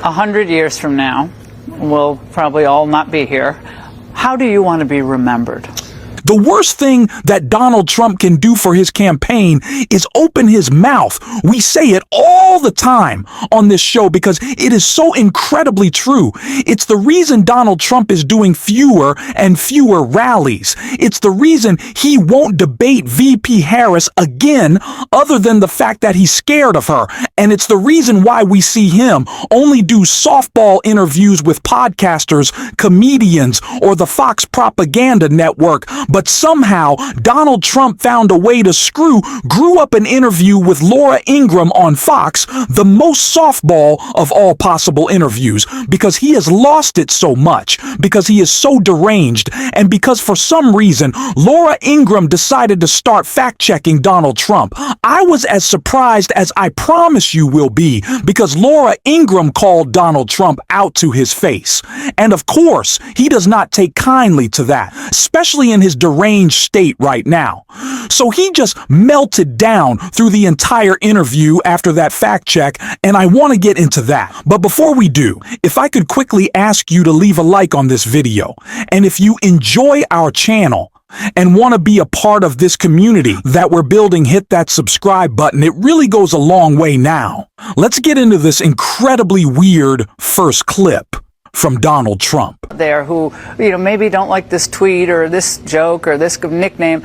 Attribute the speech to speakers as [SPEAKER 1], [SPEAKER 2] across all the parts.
[SPEAKER 1] 100 years from now, we'll probably all not be here. How do you want to be remembered?
[SPEAKER 2] The worst thing that Donald Trump can do for his campaign is open his mouth. We say it all the time on this show because it is so incredibly true. It's the reason Donald Trump is doing fewer and fewer rallies. It's the reason he won't debate VP Harris again, other than the fact that he's scared of her. And it's the reason why we see him only do softball interviews with podcasters, comedians, or the Fox Propaganda Network. But somehow, Donald Trump found a way to grew up an interview with Laura Ingraham on Fox, the most softball of all possible interviews, because he has lost it so much, because he is so deranged, and because for some reason, Laura Ingraham decided to start fact-checking Donald Trump. I was as surprised as I promise you will be, because Laura Ingraham called Donald Trump out to his face. And of course, he does not take kindly to that, especially in his deranged state right now. So he just melted down through the entire interview after that fact check, and I want to get into that. But before we do, if I could quickly ask you to leave a like on this video, and if you enjoy our channel and want to be a part of this community that we're building, hit that subscribe button. It really goes a long way now. Let's get into this incredibly weird first clip from Donald Trump.
[SPEAKER 1] There who, maybe don't like this tweet or this joke or this nickname.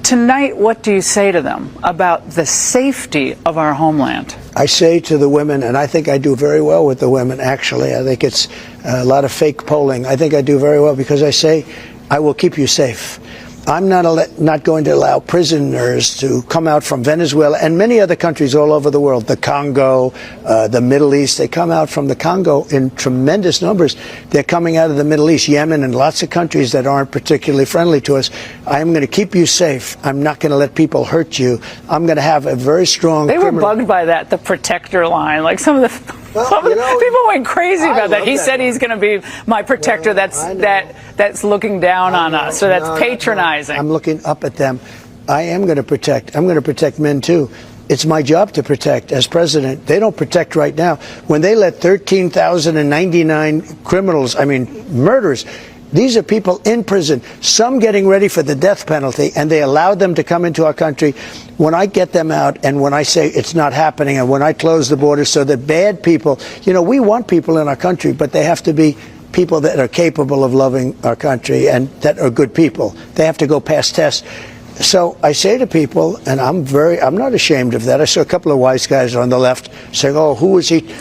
[SPEAKER 1] Tonight, what do you say to them about the safety of our homeland?
[SPEAKER 3] I say to the women, and I think I do very well with the women, actually. I think it's a lot of fake polling. I think I do very well because I say, I will keep you safe. I'm not going to allow prisoners to come out from Venezuela and many other countries all over the world, the Congo, the Middle East. They come out from the Congo in tremendous numbers. They're coming out of the Middle East, Yemen, and lots of countries that aren't particularly friendly to us. I'm going to keep you safe. I'm not going to let people hurt you. I'm going to have a very strong...
[SPEAKER 1] They were bugged by that, the protector line. Like some of the... Well, people went crazy about that. He said he's going to be my protector. That's looking down on us. So that's patronizing.
[SPEAKER 3] I'm looking up at them. I am going to protect. I'm going to protect men too. It's my job to protect as president. They don't protect right now. When they let 13,099 criminals, murderers, these are people in prison, some getting ready for the death penalty, and they allowed them to come into our country. When I get them out and when I say it's not happening and when I close the border so that bad people, we want people in our country, but they have to be people that are capable of loving our country and that are good people. They have to go past tests. So I say to people, and I'm not ashamed of that. I saw a couple of wise guys on the left saying, oh, who is he?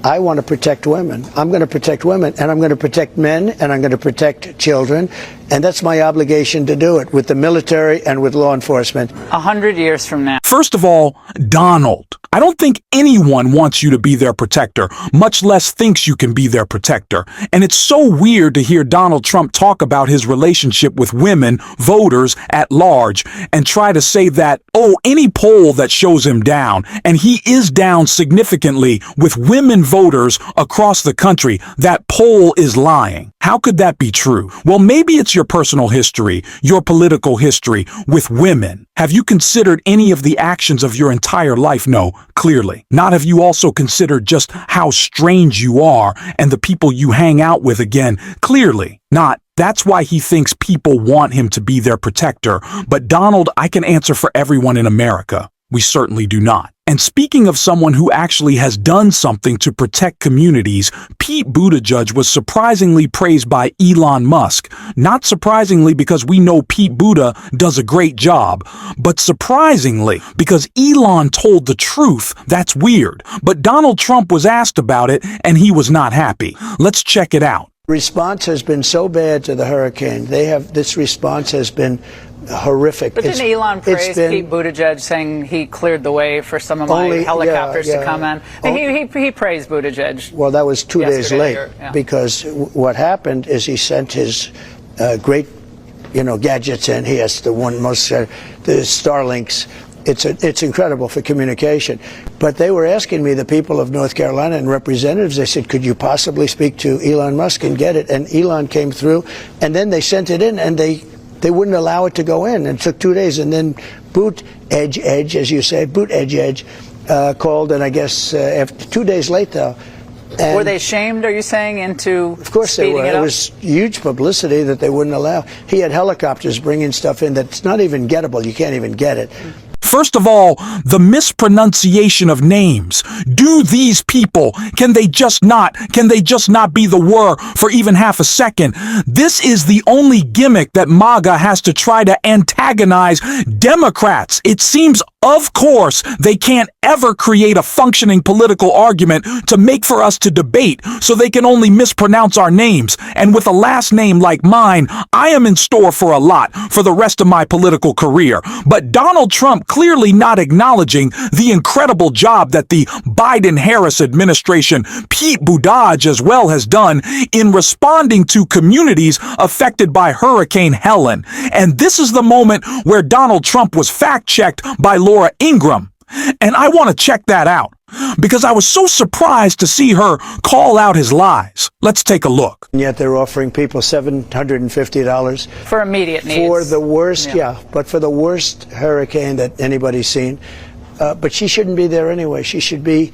[SPEAKER 3] I want to protect women. I'm going to protect women, and I'm going to protect men, and I'm going to protect children, and that's my obligation to do it with the military and with law enforcement.
[SPEAKER 1] 100 years from now.
[SPEAKER 2] First of all, Donald, I don't think anyone wants you to be their protector, much less thinks you can be their protector. And it's so weird to hear Donald Trump talk about his relationship with women, voters at large, and try to say that, oh, any poll that shows him down, and he is down significantly with women voters across the country, that poll is lying. How could that be true? Well, maybe it's your personal history, your political history with women. Have you considered any of the actions of your entire life? No, clearly. Not have you also considered just how strange you are and the people you hang out with again? Clearly not. That's why he thinks people want him to be their protector. But Donald, I can answer for everyone in America. We certainly do not. And speaking of someone who actually has done something to protect communities, Pete Buttigieg was surprisingly praised by Elon Musk. Not surprisingly because we know Pete Butta does a great job, but surprisingly because Elon told the truth. That's weird. But Donald Trump was asked about it and he was not happy. Let's check it out.
[SPEAKER 3] Response has been so bad to the hurricane. This response has been horrific.
[SPEAKER 1] But didn't Elon praise Pete Buttigieg, saying he cleared the way for some of my helicopters to come in? He praised Buttigieg.
[SPEAKER 3] Well, that was 2 days late because what happened is he sent his great, gadgets in. He has the Starlinks. It's incredible for communication. But they were asking me, the people of North Carolina and representatives, they said, could you possibly speak to Elon Musk and get it? And Elon came through, and then they sent it in, and they wouldn't allow it to go in. And it took 2 days, and then Buttigieg, as you say, Buttigieg called, and I guess after 2 days late, though, And
[SPEAKER 1] were they shamed, are you saying, into
[SPEAKER 3] of course they were.
[SPEAKER 1] it
[SPEAKER 3] It was huge publicity that they wouldn't allow. He had helicopters bringing stuff in that's not even gettable. You can't even get it.
[SPEAKER 2] First of all, the mispronunciation of names. Do these people, can they just not be the word for even half a second? This is the only gimmick that MAGA has to try to antagonize Democrats. It seems, of course, they can't ever create a functioning political argument to make for us to debate, so they can only mispronounce our names. And with a last name like mine, I am in store for a lot for the rest of my political career. But Donald Trump clearly not acknowledging the incredible job that the Biden-Harris administration, Pete Buttigieg as well, has done in responding to communities affected by Hurricane Helen. And this is the moment where Donald Trump was fact-checked by Laura Ingraham. And I want to check that out, because I was so surprised to see her call out his lies. Let's take a look.
[SPEAKER 3] And yet they're offering people $750
[SPEAKER 1] for immediate needs.
[SPEAKER 3] For the worst, but for the worst hurricane that anybody's seen. But she shouldn't be there anyway. She should be,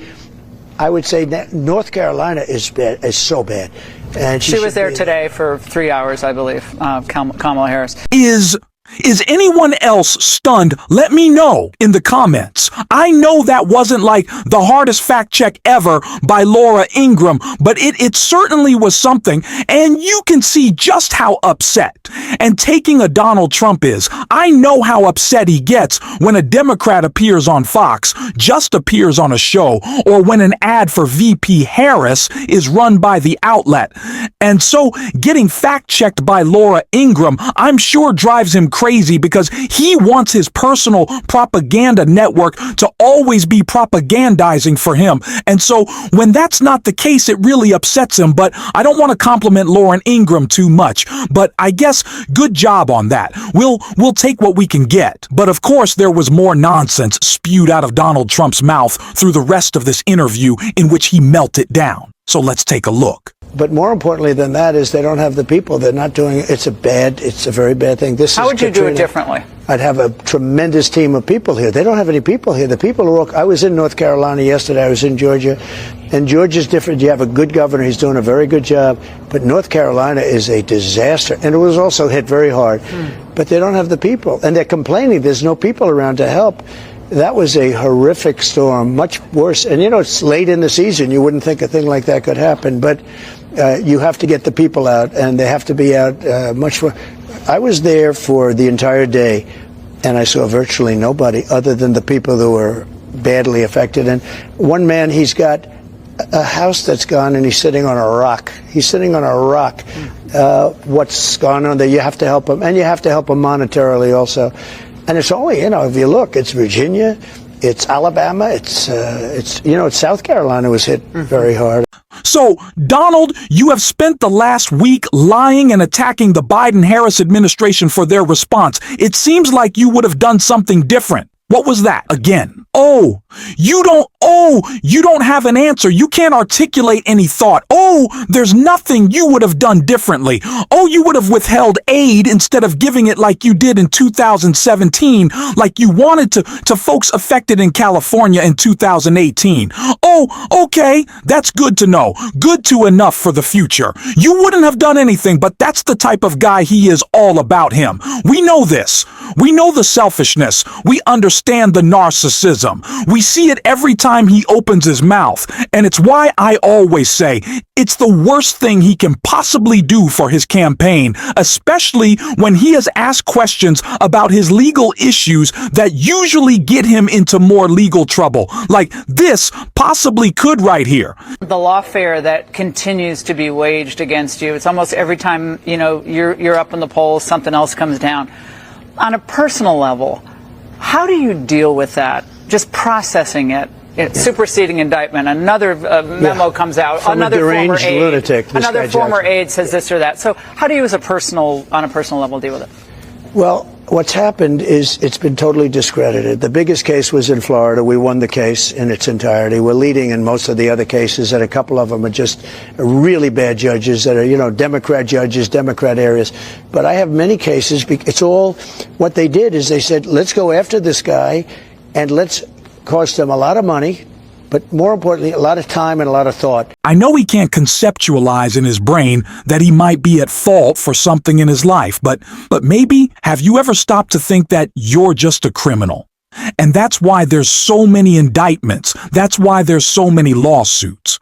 [SPEAKER 3] I would say, North Carolina is bad, is so bad. And
[SPEAKER 1] she was there today for 3 hours, I believe, Kamala Harris.
[SPEAKER 2] Is anyone else stunned? Let me know in the comments. I know that wasn't like the hardest fact check ever by Laura Ingraham, but it certainly was something, and you can see just how upset and taking a Donald Trump is. I know how upset he gets when a Democrat appears on Fox, just appears on a show, or when an ad for VP Harris is run by the outlet. And so getting fact checked by Laura Ingraham, I'm sure drives him crazy, because he wants his personal propaganda network to always be propagandizing for him. And so when that's not the case, it really upsets him. But I don't want to compliment Lauren Ingraham too much, but I guess good job on that. We'll take what we can get. But of course, there was more nonsense spewed out of Donald Trump's mouth through the rest of this interview, in which he melted down. So let's take a look.
[SPEAKER 3] But more importantly than that is they don't have the people. They're not doing it. It's a very bad thing.
[SPEAKER 1] How would you do it differently?
[SPEAKER 3] I'd have a tremendous team of people here. They don't have any people here. The people are all, I was in North Carolina yesterday. I was in Georgia. And Georgia's different. You have a good governor. He's doing a very good job. But North Carolina is a disaster. And it was also hit very hard. But they don't have the people. And they're complaining there's no people around to help. That was a horrific storm, much worse. And, you know, it's late in the season. You wouldn't think a thing like that could happen. But you have to get the people out, and they have to be out much more. I was there for the entire day, and I saw virtually nobody other than the people who were badly affected. And one man, he's got a house that's gone, and he's sitting on a rock. He's sitting on a rock. What's gone on there? You have to help him, and you have to help him monetarily also. And it's only, you know, if you look, it's Virginia, it's Alabama, it's South Carolina was hit very hard.
[SPEAKER 2] So, Donald, you have spent the last week lying and attacking the Biden-Harris administration for their response. It seems like you would have done something different. What was that again? You don't have an answer. You can't articulate any thought. There's nothing you would have done differently. You would have withheld aid instead of giving it like you did in 2017, like you wanted to folks affected in California in 2018. Okay, that's good to know. Good to enough for the future. You wouldn't have done anything, but that's the type of guy he is, all about him. We know this. We know the selfishness. We understand the narcissism. We see it every time he opens his mouth, and it's why I always say it's the worst thing he can possibly do for his campaign, especially when he has asked questions about his legal issues that usually get him into more legal trouble, like this possibly could right here.
[SPEAKER 1] The lawfare that continues to be waged against you, it's almost every time, you know, you're up in the polls, something else comes down. On a personal level, how do you deal with that? Just processing it. Superseding indictment. Another memo comes out.
[SPEAKER 3] From
[SPEAKER 1] another
[SPEAKER 3] a deranged
[SPEAKER 1] former aide.
[SPEAKER 3] lunatic.
[SPEAKER 1] Another former aide says this or that. So how do you, on a personal level, deal with it?
[SPEAKER 3] Well, what's happened is it's been totally discredited. The biggest case was in Florida. We won the case in its entirety. We're leading in most of the other cases, and a couple of them are just really bad judges that are, you know, Democrat judges, Democrat areas. But I have many cases. It's all what they did is they said, let's go after this guy and let's cost them a lot of money but more importantly, a lot of time and a lot of thought.
[SPEAKER 2] I know he can't conceptualize in his brain that he might be at fault for something in his life, but maybe have you ever stopped to think that you're just a criminal? And that's why there's so many indictments. That's why there's so many lawsuits.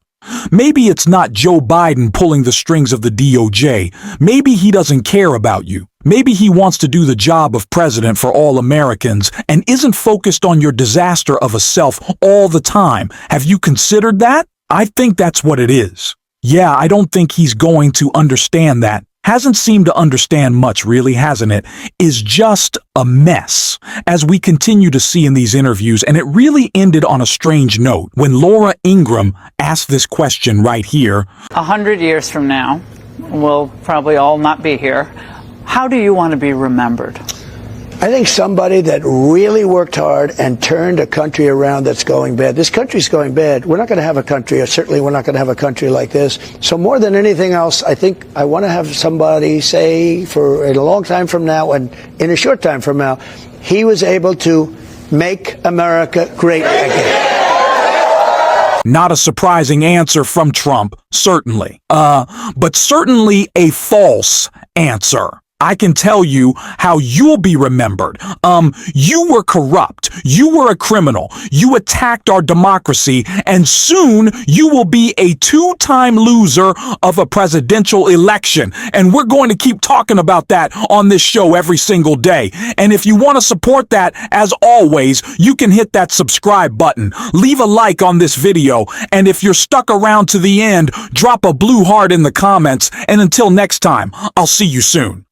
[SPEAKER 2] Maybe it's not Joe Biden pulling the strings of the DOJ. Maybe he doesn't care about you. Maybe he wants to do the job of president for all Americans and isn't focused on your disaster of a self all the time. Have you considered that? I think that's what it is. Yeah, I don't think he's going to understand that. Hasn't seemed to understand much, really, hasn't it? Is just a mess, as we continue to see in these interviews, and it really ended on a strange note when Laura Ingraham asked this question right here.
[SPEAKER 1] 100 years from now, we'll probably all not be here. How do you want to be remembered?
[SPEAKER 3] I think somebody that really worked hard and turned a country around that's going bad. This country's going bad. We're not going to have a country, or certainly we're not going to have a country like this. So more than anything else, I think I want to have somebody say for a long time from now and in a short time from now, he was able to make America great again.
[SPEAKER 2] Not a surprising answer from Trump, certainly. But certainly a false answer. I can tell you how you'll be remembered. You were corrupt. You were a criminal. You attacked our democracy, and soon you will be a two-time loser of a presidential election. And we're going to keep talking about that on this show every single day. And if you want to support that, as always, you can hit that subscribe button. Leave a like on this video. And if you're stuck around to the end, drop a blue heart in the comments. And until next time, I'll see you soon.